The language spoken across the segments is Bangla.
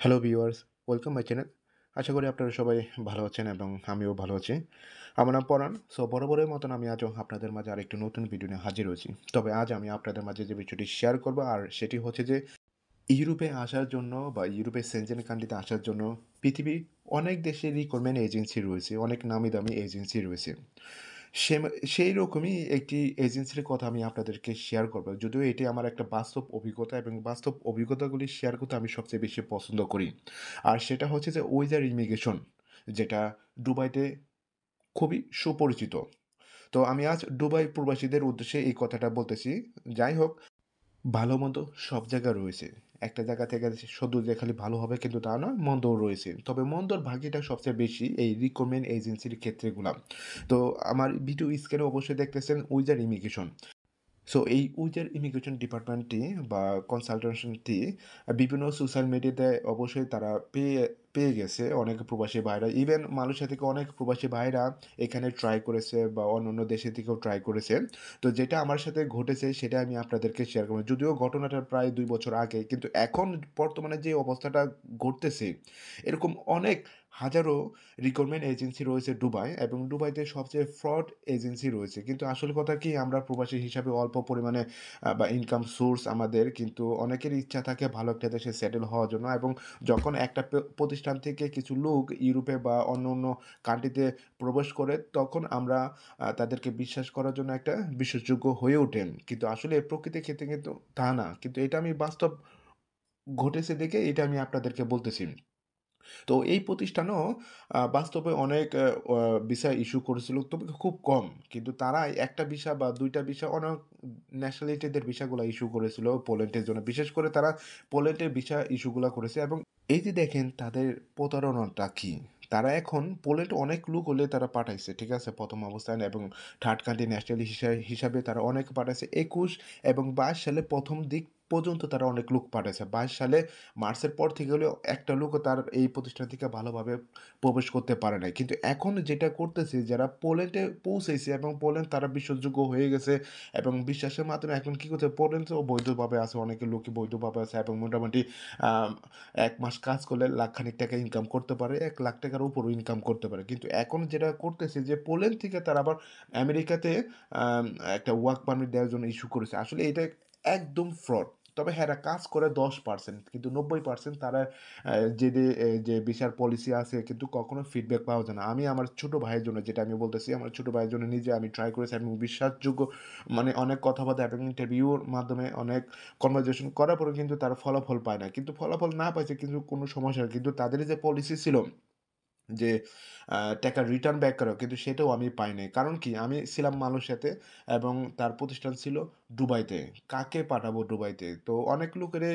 Hello viewers, welcome my channel. আশা করি আপনারা সবাই ভালো আছেন এবং আমিও ভালো আছি। আমার নাম পরাণ। সো বরাবরের মতন আমি আজও আপনাদের মাঝে আরেকটি নতুন ভিডিও নিয়ে হাজির হয়েছি। তবে আজ আমি আপনাদের মাঝে যে বিষয়টি শেয়ার করব আর সেটি হচ্ছে যে ইউরোপে আসার জন্য বা ইউরোপের সেনজেন কান্ট্রিতে আসার জন্য পৃথিবীর অনেক দেশের রিক্রুটমেন্ট এজেন্সি রয়েছে, অনেক নামি দামি এজেন্সি রয়েছে। সেই রকমই একটি এজেন্সির কথা আমি আপনাদেরকে শেয়ার করব। যদিও এটি আমার একটা বাস্তব অভিজ্ঞতা এবং বাস্তব অভিজ্ঞতাগুলি শেয়ার করতে আমি সবচেয়ে বেশি পছন্দ করি। আর সেটা হচ্ছে যে ওয়েজার ইমিগ্রেশন, যেটা দুবাইতে খুবই সুপরিচিত। তো আমি আজ দুবাই প্রবাসীদের উদ্দেশ্যে এই কথাটা বলতেছি। যাই হোক, ভালো-মন্দ সব জায়গায় রয়েছে। একটা জায়গা থেকে শুধু যে খালি ভালো হবে কিন্তু তা নয়, মন্দও রয়েছে। তবে মন্দর ভাগিটা সবচেয়ে বেশি এই রিক্রুটমেন্ট এজেন্সির ক্ষেত্রেগুলা। তো আমার ভিডিও স্ক্রিনে অবশ্যই দেখতেছেন উইজার ইমিগ্রেশন। সো এই উইজার ইমিগ্রেশন ডিপার্টমেন্টটি বা কনসালটেশনটি বিভিন্ন সোশ্যাল মিডিয়াতে অবশ্যই তারা পেয়ে গেছে অনেক প্রবাসী ভাইরা। ইভেন মালয়েশিয়া থেকে অনেক প্রবাসী ভাইরা এখানে ট্রাই করেছে বা অন্যান্য দেশে থেকেও ট্রাই করেছে। তো যেটা আমার সাথে ঘটেছে সেটা আমি আপনাদেরকে শেয়ার করব। যদিও ঘটনাটা প্রায় ২ বছর আগে। কিন্তু এখন বর্তমানে যে অবস্থাটা ঘটতেছে, এরকম অনেক হাজারো রিক্রুটমেন্ট এজেন্সি রয়েছে দুবাই এবং দুবাইতে সবচেয়ে ফ্রড এজেন্সি রয়েছে। কিন্তু আসল কথা কি, আমরা প্রবাসী হিসাবে অল্প পরিমাণে বা ইনকাম সোর্স আমাদের, কিন্তু অনেকেরই ইচ্ছা থাকে ভালো একটা দেশে সেটেল হওয়ার জন্য এবং যখন একটা প্রতিষ্ঠান থেকে কিছু লোক ইউরোপে বা অন্য কান্ট্রিতে প্রবেশ করে তখন আমরা তাদেরকে বিশ্বাস করার জন্য একটা বিশ্বাসযোগ্য হয়ে ওঠেন। কিন্তু আসলে প্রকৃতির ক্ষেত্রে কিন্তু তা না। কিন্তু এটা আমি বাস্তব ঘটেছে দেখে এটা আমি আপনাদেরকে বলতেছি। তো এই প্রতিষ্ঠানও বাস্তবে অনেক ভিসা ইস্যু করেছিল, তবে খুব কম। কিন্তু তারা ১ টা ভিসা বা ২ টা ভিসা অনেক ন্যাশনালিটিদের ভিসাগুলা ইস্যু করেছিল পোল্যান্ডের জন্য। বিশেষ করে তারা পোল্যান্ডের ভিসা ইস্যুগুলা করেছে এবং এই যে দেখেন তাদের প্রতারণাটা কি? তারা এখন পোল্যান্ডে অনেক লোক হলে তারা পাঠাইছে, ঠিক আছে? ১ম অবস্থায় এবং 3rd কান্ট্রি ন্যাশনাল হিসাবে তারা অনেক পাঠাইছে। ২১ এবং ২২ সালে ১ম দিক পর্যন্ত তারা অনেক লোক পাঠাইছে। ২২ সালে মার্চের পর থেকে হলেও একটা লোকও তার এই প্রতিষ্ঠান থেকে ভালোভাবে প্রবেশ করতে পারে নাই। কিন্তু এখন যেটা করতেছে, যারা পোল্যান্ডে পৌঁছেছে এবং পোল্যান্ড তারা বিশ্বাসযোগ্য হয়ে গেছে এবং বিশ্বাসের মাধ্যমে এখন কি করছে, পোল্যান্ডেও বৈধভাবে আছে, অনেকের লোকই বৈধভাবে আছে এবং মোটামুটি আম ১ মাস কাজ করলে লাখখানিক টাকা ইনকাম করতে পারে, ৳১,০০,০০০ টাকার উপরও ইনকাম করতে পারে। কিন্তু এখন যেটা করতেছে যে পোল্যান্ড থেকে তারা আবার আমেরিকাতে আম একটা ওয়ার্ক পারমিট দেওয়ার জন্য ইস্যু করেছে। আসলে এটা একদম ফ্রড। তবে হ্যাঁ, এরা কাজ করে ১০%, কিন্তু ৯০% তারা যে ভিসার পলিসি আছে কিন্তু কখনো ফিডব্যাক পাওয়া যায় না। আমি আমার ছোট ভাইয়ের জন্য যেটা আমি বলতেছি, আমার ছোট ভাইয়ের জন্য নিজে আমি ট্রাই করেছি এবং বিশ্বাসযোগ্য মানে অনেক কথাবার্তা এবং ইন্টারভিউর মাধ্যমে অনেক কনভারসেশন করার পরেও কিন্তু তারা ফলাফল পায় না। কিন্তু ফলাফল না পাইছে কিন্তু কোনো সমস্যা না। কিন্তু তাদের যে পলিসি ছিল যে টাকা রিটার্ন ব্যাক করা, কিন্তু সেটাও আমি পাই নাই। কারণ কি? আমি ছিলাম মালয়েশিয়াতে এবং তার প্রতিষ্ঠান ছিল দুবাইতে। কাকে পাঠাবো দুবাইতে? তো অনেক লোকেরে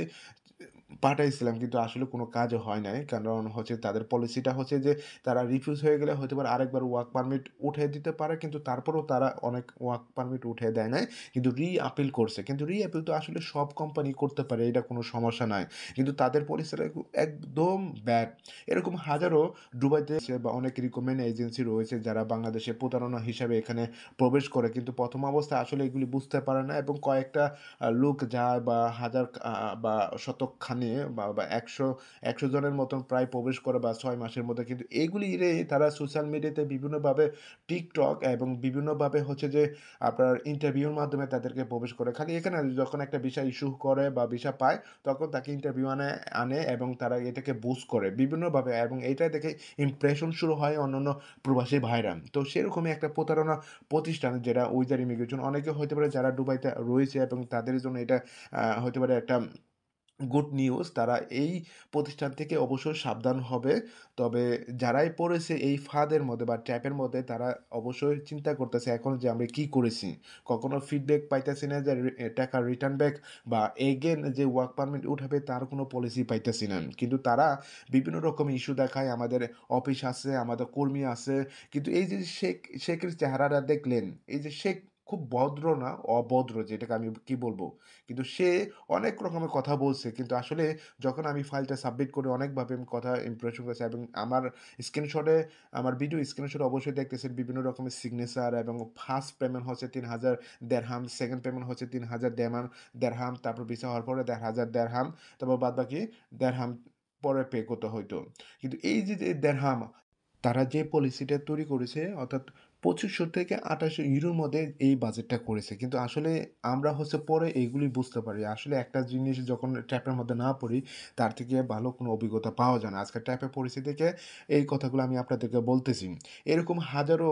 পাঠাইছিলাম কিন্তু আসলে কোনো কাজও হয় নাই। কারণ হচ্ছে তাদের পলিসিটা হচ্ছে যে তারা রিফিউজ হয়ে গেলে হয়তোবা আরেকবার ওয়ার্ক পারমিট উঠায় দিতে পারে। কিন্তু তারপরেও তারা অনেক ওয়ার্ক পারমিট উঠায় দেয় নাই। কিন্তু রি-আপিল করছে। কিন্তু রি-আপিল তো আসলে সব কোম্পানি করতে পারে, এটা কোনো সমস্যা নাই। কিন্তু তাদের পলিসিটা একদম ব্যাড। এরকম হাজারো দুবাইতে বা অনেক রিক্রুটমেন্ট এজেন্সি রয়েছে যারা বাংলাদেশে প্রতারণা হিসাবে এখানে প্রবেশ করে। কিন্তু ১ম অবস্থায় আসলে এগুলি বুঝতে পারে না এবং কয়েকটা লোক যায় বা হাজার বা শতকখানি বা ১০০ জনের মতন প্রায় প্রবেশ করে বা ৬ মাসের মধ্যে। কিন্তু এগুলিরে তারা সোশ্যাল মিডিয়াতে বিভিন্নভাবে TikTok এবং বিভিন্নভাবে হচ্ছে যে আপনার ইন্টারভিউর মাধ্যমে তাদেরকে প্রবেশ করে। খালি এখানে না, যখন একটা ভিসা ইস্যু করে বা ভিসা পায় তখন তাকে ইন্টারভিউ আনে এবং তারা এটাকে বুস্ট করে বিভিন্নভাবে এবং এইটা দেখে ইমপ্রেশন শুরু হয় অন্যান্য প্রবাসী ভাইরা। তো সেরকমই একটা প্রতারণা প্রতিষ্ঠান যেটা উইজার ইমিগ্রেশন, অনেকে হইতে পারে যারা দুবাইতে রয়েছে এবং তাদের জন্য এটা হইতে পারে একটা গুড নিউজ। তারা এই প্রতিষ্ঠান থেকে অবশ্যই সাবধান হবে। তবে যারাই পড়েছে এই ফাঁদের মধ্যে বা ট্র্যাপের মধ্যে তারা অবশ্যই চিন্তা করতেছে এখন যে আমরা কি করেছি। কখনো ফিডব্যাক পাইতেছি না যে টাকা রিটার্ন ব্যাক বা এগেইন যে ওয়ার্ক পারমিট উঠাবে তার কোনো পলিসি পাইতেছি না। কিন্তু তারা বিভিন্ন রকম ইস্যু দেখায়, আমাদের অফিস আছে, আমাদের কর্মী আছে। কিন্তু এই যে শেখের চেহারাটা দেখলেন, এই যে শেখ খুব ভদ্র না, অভদ্র যেটাকে আমি কি বলব? কিন্তু সে অনেক রকমের কথা বলছে। কিন্তু আসলে যখন আমি ফাইলটা সাবমিট করি অনেকভাবে আমি কথা ইমপ্রেশন করেছি এবং আমার স্ক্রিনশটে, আমার ভিডিও স্ক্রিনশটে অবশ্যই দেখতেছেন বিভিন্ন রকমের সিগনেচার এবং ফার্স্ট পেমেন্ট হচ্ছে ৩,০০০ দেরহাম, সেকেন্ড পেমেন্ট হচ্ছে ৩,০০০ দেরহাম, তারপর ভিসা হওয়ার পরে ১,৫০০ দেরহাম, তারপর বাদবাকি দেরহাম পরে পে করতে হইতো। কিন্তু এই যে দেরহাম তারা যে পলিসিটা তৈরি করেছে অর্থাৎ ২৫০০ থেকে ২৮০০ ইউরোর মধ্যে এই বাজেটটা করেছে। কিন্তু আসলে আমরা হচ্ছে পরে এগুলি বুঝতে পারি। আসলে একটা জিনিস যখন ট্র্যাপের মধ্যে না পড়ি, তার থেকে ভালো কোনো অভিজ্ঞতা পাওয়া যায় না। আজকে ট্র্যাপে পড়েছি দেখে এই কথাগুলো আমি আপনাদেরকে বলতেছি। এরকম হাজারো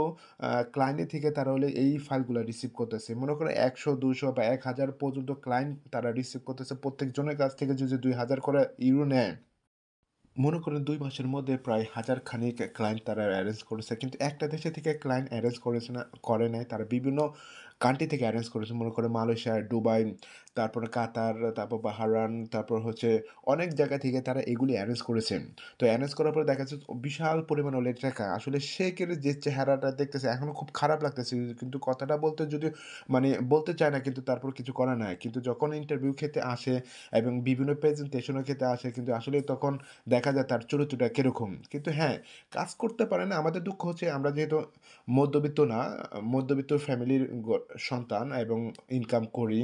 ক্লায়েন্টের থেকে তারা হলে এই ফাইলগুলা রিসিভ করতেছে। মনে করেন ১০০, ২০০ বা ১,০০০ পর্যন্ত ক্লায়েন্ট তারা রিসিভ করতেছে। প্রত্যেকজনের কাছ থেকে যদি ২,০০০ করে ইউরো নেয়, মনে করেন ২ মাসের মধ্যে প্রায় ১,০০০ খানিক ক্লায়েন্ট তারা এরেঞ্জ করেছে। কিন্তু একটা দেশে থেকে ক্লায়েন্ট এরেঞ্জ করেছে না করে নাই। তারা বিভিন্ন কান্ট্রি থেকে এরেঞ্জ করেছে। মনে করেন মালয়েশিয়া, দুবাই, তারপরে কাতার, তারপর বাহরাইন, তারপর হচ্ছে অনেক জায়গা থেকে তারা এগুলি এরেঞ্জ করেছেন। তো এরেঞ্জ করার পরে দেখা যাচ্ছে বিশাল পরিমাণ অলরেডি টাকা। আসলে শেখের যে চেহারাটা দেখতেছে এখনো খুব খারাপ লাগতেছে। কিন্তু কথাটা বলতে যদি মানে বলতে চায় না কিন্তু তারপর কিছু করার নাই। কিন্তু যখন ইন্টারভিউ খেতে আসে এবং বিভিন্ন প্রেজেন্টেশন এর ক্ষেত্রে আসে কিন্তু আসলে তখন দেখা যায় তার চরিত্রটা কিরকম। কিন্তু হ্যাঁ, কাজ করতে পারে না। আমাদের দুঃখ হচ্ছে আমরা যেহেতু মধ্যবিত্ত না, মধ্যবিত্ত ফ্যামিলির সন্তান এবং ইনকাম করি।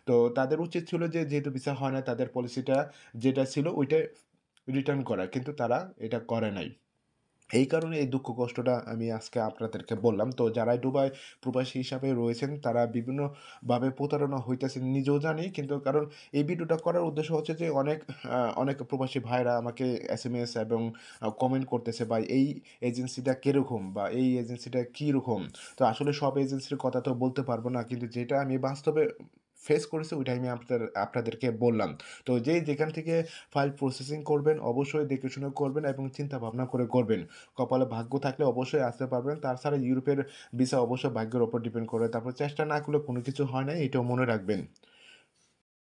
তো তাদের উচিত ছিল যে যেহেতু ভিসা হয় না তাদের পলিসিটা যেটা ছিল ওইটা রিটার্ন করা। কিন্তু তারা এটা করে নাই। এই কারণে এই দুঃখ কষ্টটা আমি আজকে আপনাদেরকে বললাম। তো যারা দুবাই প্রবাসী হিসাবে রয়েছেন তারা বিভিন্নভাবে প্রতারণা হইতেছেন নিজেও জানি। কিন্তু কারণ এই ভিডিওটা করার উদ্দেশ্য হচ্ছে যে অনেক প্রবাসী ভাইরা আমাকে এসএমএস এবং কমেন্ট করতেছে ভাই এই এজেন্সিটা কিরকম বা এই এজেন্সিটা কিরকম? তো আসলে সব এজেন্সির কথা তো বলতে পারব না। কিন্তু যেটা আমি বাস্তবে ফেস করেছি ওইটাই আমি আপনাদেরকে বললাম। তো যে যেখান থেকে ফাইল প্রসেসিং করবেন অবশ্যই দেখে শুনে করবেন এবং চিন্তা ভাবনা করে করবেন। কপালে ভাগ্য থাকলে অবশ্যই আসতে পারবেন। তাছাড়া ইউরোপের ভিসা অবশ্যই ভাগ্যের উপর ডিপেন্ড করে। তারপর চেষ্টা না করলে কোনো কিছু হয় না এটাও মনে রাখবেন।